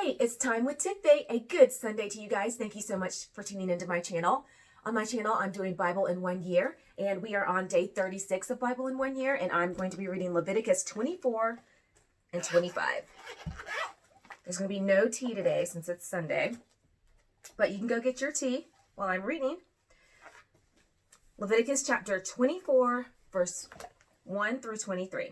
Hey, it's Time with Tidbit. A good Sunday to you guys. Thank you so much for tuning into my channel. On my channel, I'm doing Bible in 1 year, and we are on day 36 of Bible in 1 year, and I'm going to be reading Leviticus 24 and 25. There's going to be no tea today since it's Sunday, but you can go get your tea while I'm reading. Leviticus chapter 24, verse 1 through 23.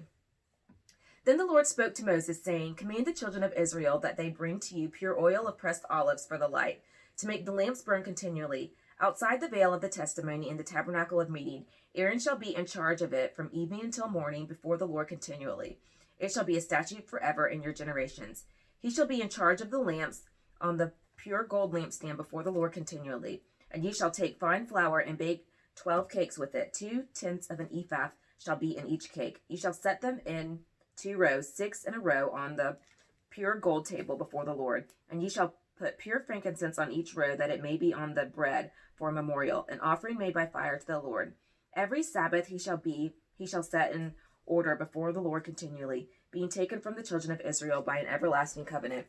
Then the Lord spoke to Moses, saying, Command the children of Israel that they bring to you pure oil of pressed olives for the light, to make the lamps burn continually. Outside the veil of the testimony in the tabernacle of meeting, Aaron shall be in charge of it from evening until morning before the Lord continually. It shall be a statute forever in your generations. He shall be in charge of the lamps on the pure gold lampstand before the Lord continually. And ye shall take fine flour and bake 12 cakes with it. 2/10 of an ephah shall be in each cake. Ye shall set them in 2 rows, 6 in a row on the pure gold table before the Lord. And ye shall put pure frankincense on each row, that it may be on the bread for a memorial, an offering made by fire to the Lord. Every Sabbath he shall set in order before the Lord continually, being taken from the children of Israel by an everlasting covenant.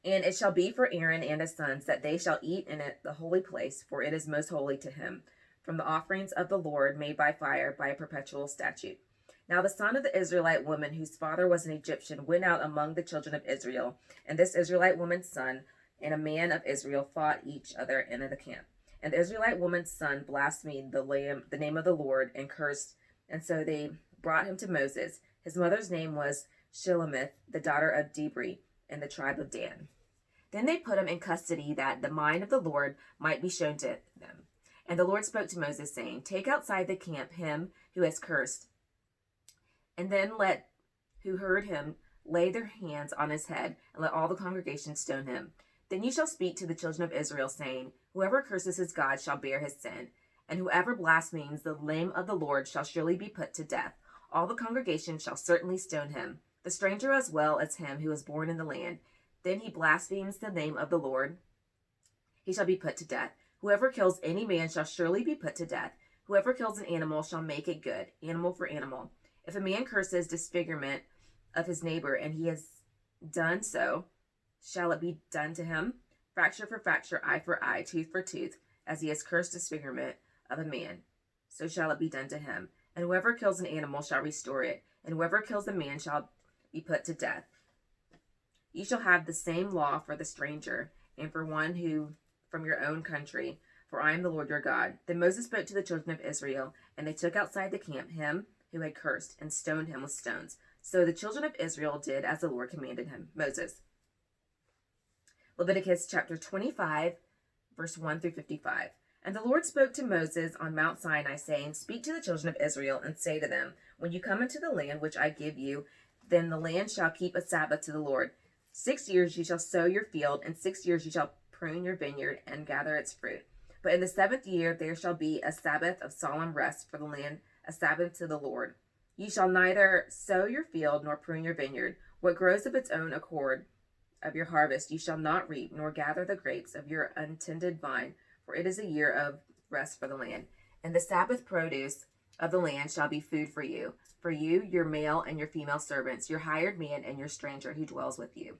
And it shall be for Aaron and his sons, that they shall eat in it the holy place, for it is most holy to him, from the offerings of the Lord made by fire by a perpetual statute. Now the son of the Israelite woman, whose father was an Egyptian, went out among the children of Israel, and this Israelite woman's son and a man of Israel fought each other in the camp. And the Israelite woman's son blasphemed the name of the Lord and cursed, and so they brought him to Moses. His mother's name was Shilemith, the daughter of Dibri, in the tribe of Dan. Then they put him in custody, that the mind of the Lord might be shown to them. And the Lord spoke to Moses, saying, Take outside the camp him who has cursed, and then let who heard him lay their hands on his head, and let all the congregation stone him. Then you shall speak to the children of Israel, saying, Whoever curses his God shall bear his sin, and whoever blasphemes the name of the Lord shall surely be put to death. All the congregation shall certainly stone him, the stranger as well as him who is born in the land. Then he blasphemes the name of the Lord, he shall be put to death. Whoever kills any man shall surely be put to death. Whoever kills an animal shall make it good, animal for animal. If a man curses disfigurement of his neighbor, and he has done so, shall it be done to him? Fracture for fracture, eye for eye, tooth for tooth, as he has cursed disfigurement of a man, so shall it be done to him. And whoever kills an animal shall restore it, and whoever kills a man shall be put to death. You shall have the same law for the stranger, and for one who from your own country, for I am the Lord your God. Then Moses spoke to the children of Israel, and they took outside the camp him who had cursed, and stoned him with stones. So the children of Israel did as the Lord commanded him. Moses. Leviticus chapter 25, verse 1 through 55. And the Lord spoke to Moses on Mount Sinai, saying, Speak to the children of Israel, and say to them, When you come into the land which I give you, then the land shall keep a Sabbath to the Lord. 6 years you shall sow your field, and 6 years you shall prune your vineyard, and gather its fruit. But in the 7th year there shall be a Sabbath of solemn rest for the land, a Sabbath to the Lord. Ye shall neither sow your field nor prune your vineyard. What grows of its own accord of your harvest ye shall not reap, nor gather the grapes of your untended vine, for it is a year of rest for the land. And the Sabbath produce of the land shall be food for you, your male and your female servants, your hired man and your stranger who dwells with you.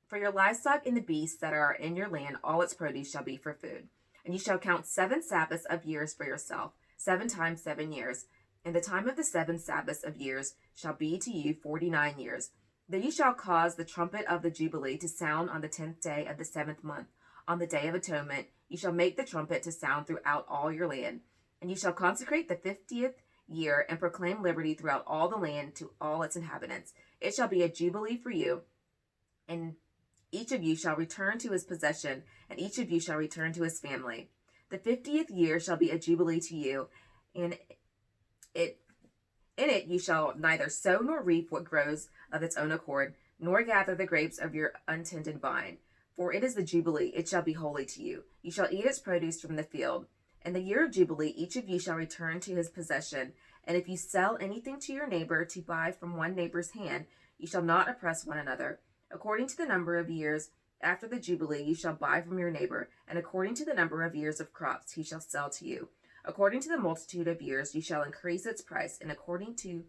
For your livestock and the beasts that are in your land, all its produce shall be for food. And ye shall count 7 Sabbaths of years for yourself, 7 times 7 years. And the time of the 7 Sabbaths of years shall be to you 49 years. Then ye shall cause the trumpet of the Jubilee to sound on the 10th day of the 7th month. On the day of atonement ye shall make the trumpet to sound throughout all your land. And ye shall consecrate the 50th year, and proclaim liberty throughout all the land to all its inhabitants. It shall be a Jubilee for you, and each of you shall return to his possession, and each of you shall return to his family. The 50th year shall be a Jubilee to you, and in it you shall neither sow nor reap what grows of its own accord, nor gather the grapes of your untended vine. For it is the Jubilee, it shall be holy to you. You shall eat its produce from the field. In the year of Jubilee each of you shall return to his possession. And if you sell anything to your neighbor to buy from one neighbor's hand, you shall not oppress one another. According to the number of years after the Jubilee you shall buy from your neighbor, and according to the number of years of crops he shall sell to you. According to the multitude of years you shall increase its price, and according to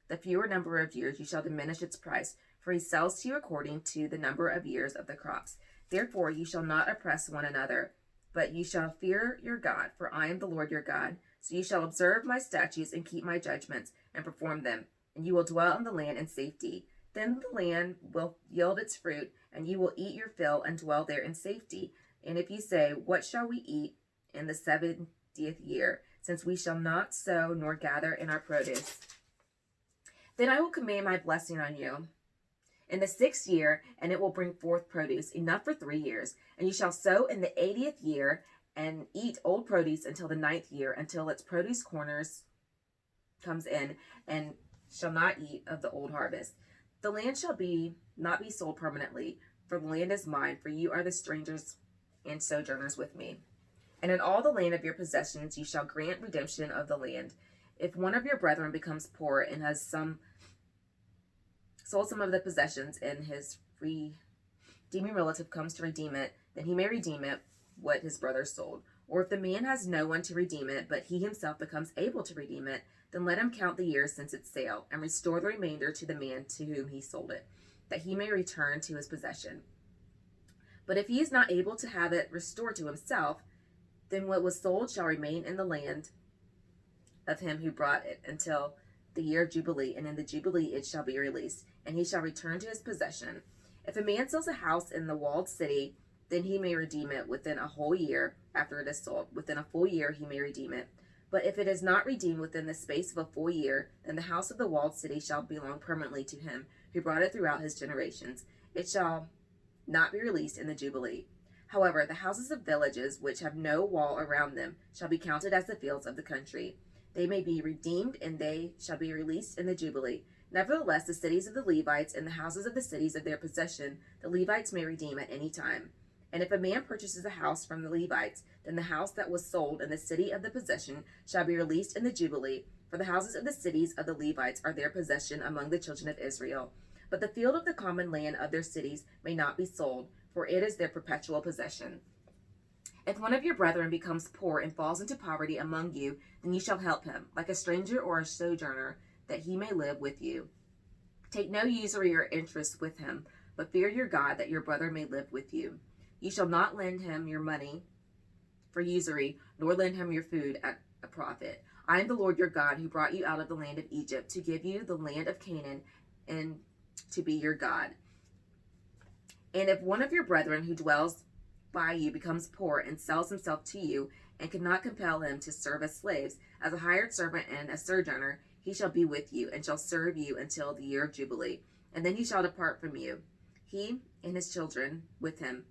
the fewer number of years you shall diminish its price. for he sells to you according to the number of years of the crops. Therefore you shall not oppress one another, but you shall fear your God, for I am the Lord your God. So you shall observe my statutes and keep my judgments and perform them, and you will dwell in the land in safety. Then the land will yield its fruit, and you will eat your fill and dwell there in safety. And if you say, what shall we eat in the 70th year, since we shall not sow nor gather in our produce? Then I will command my blessing on you in the 6th year, and it will bring forth produce enough for 3 years. And you shall sow in the 80th year, and eat old produce until the 9th year, until its produce corners comes in, and shall not eat of the old harvest. The land shall not be sold permanently, for the land is mine, for you are the strangers and sojourners with me. And in all the land of your possessions you shall grant redemption of the land. If one of your brethren becomes poor and has sold some of the possessions, and his redeeming relative comes to redeem it, then he may redeem it what his brother sold. Or if the man has no one to redeem it, but he himself becomes able to redeem it, then let him count the years since its sale, and restore the remainder to the man to whom he sold it, that he may return to his possession. But if he is not able to have it restored to himself, then what was sold shall remain in the land of him who brought it until the year of Jubilee, and in the Jubilee it shall be released, and he shall return to his possession. If a man sells a house in the walled city, then he may redeem it within a whole year after it is sold. Within a full year he may redeem it. But if it is not redeemed within the space of a full year, then the house of the walled city shall belong permanently to him who brought it throughout his generations. It shall not be released in the Jubilee. However, the houses of villages which have no wall around them shall be counted as the fields of the country. They may be redeemed, and they shall be released in the Jubilee. Nevertheless, the cities of the Levites and the houses of the cities of their possession, the Levites may redeem at any time. And if a man purchases a house from the Levites, then the house that was sold in the city of the possession shall be released in the Jubilee, for the houses of the cities of the Levites are their possession among the children of Israel. But the field of the common land of their cities may not be sold, for it is their perpetual possession. If one of your brethren becomes poor and falls into poverty among you, then you shall help him, like a stranger or a sojourner, that he may live with you. Take no usury or interest with him, but fear your God, that your brother may live with you. You shall not lend him your money for usury, nor lend him your food at a profit. I am the Lord your God, who brought you out of the land of Egypt, to give you the land of Canaan, and to be your God. And if one of your brethren who dwells by you becomes poor and sells himself to you, and cannot compel him to serve as slaves, as a hired servant and a sojourner, he shall be with you, and shall serve you until the year of Jubilee. And then he shall depart from you, he and his children with him,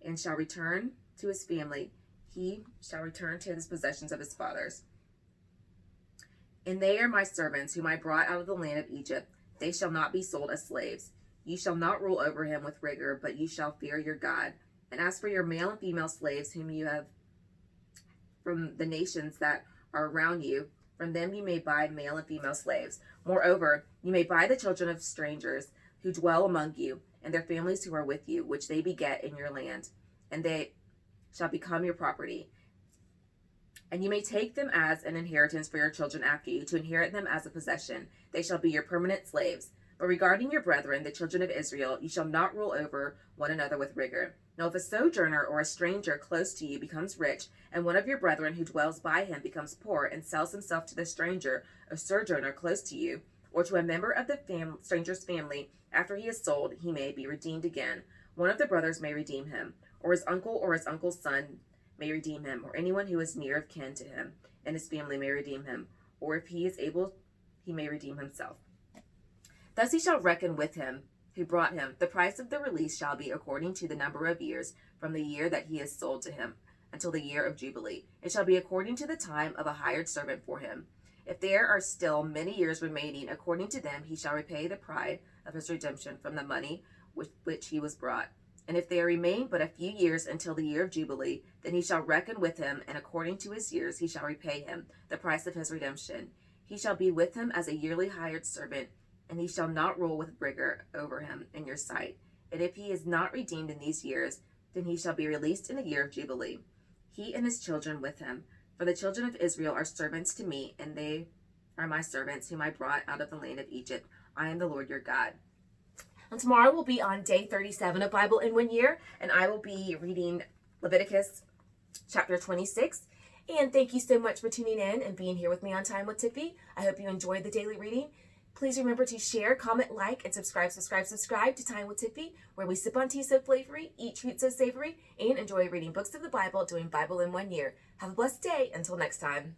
and shall return to his family. He shall return to his possessions of his fathers. And they are my servants, whom I brought out of the land of Egypt. They shall not be sold as slaves. You shall not rule over him with rigor, but you shall fear your God. And as for your male and female slaves, whom you have from the nations that are around you, from them you may buy male and female slaves. Moreover, you may buy the children of strangers who dwell among you, and their families who are with you, which they beget in your land, and they shall become your property. And you may take them as an inheritance for your children after you, to inherit them as a possession. They shall be your permanent slaves. But regarding your brethren, the children of Israel, you shall not rule over one another with rigor. Now if a sojourner or a stranger close to you becomes rich, and one of your brethren who dwells by him becomes poor, and sells himself to the stranger or sojourner close to you, or to a member of the stranger's family, after he is sold, he may be redeemed again. One of the brothers may redeem him, or his uncle or his uncle's son may redeem him, or anyone who is near of kin to him, and his family may redeem him, or if he is able, he may redeem himself. Thus he shall reckon with him who brought him. The price of the release shall be according to the number of years from the year that he is sold to him until the year of Jubilee. It shall be according to the time of a hired servant for him. If there are still many years remaining, according to them he shall repay the pride of his redemption from the money with which he was brought. And if there remain but a few years until the year of Jubilee, then he shall reckon with him, and according to his years he shall repay him the price of his redemption. He shall be with him as a yearly hired servant, and he shall not rule with rigor over him in your sight. And if he is not redeemed in these years, then he shall be released in the year of Jubilee, he and his children with him. For the children of Israel are servants to me, and they are my servants, whom I brought out of the land of Egypt. I am the Lord your God. And tomorrow we'll be on day 37 of Bible in 1 year, and I will be reading Leviticus chapter 26. And thank you so much for tuning in and being here with me on Time with Tiffy. I hope you enjoyed the daily reading. Please remember to share, comment, like, and subscribe to Time with Tiffy, where we sip on tea so flavory, eat treats so savory, and enjoy reading books of the Bible, doing Bible in 1 year. Have a blessed day. Until next time.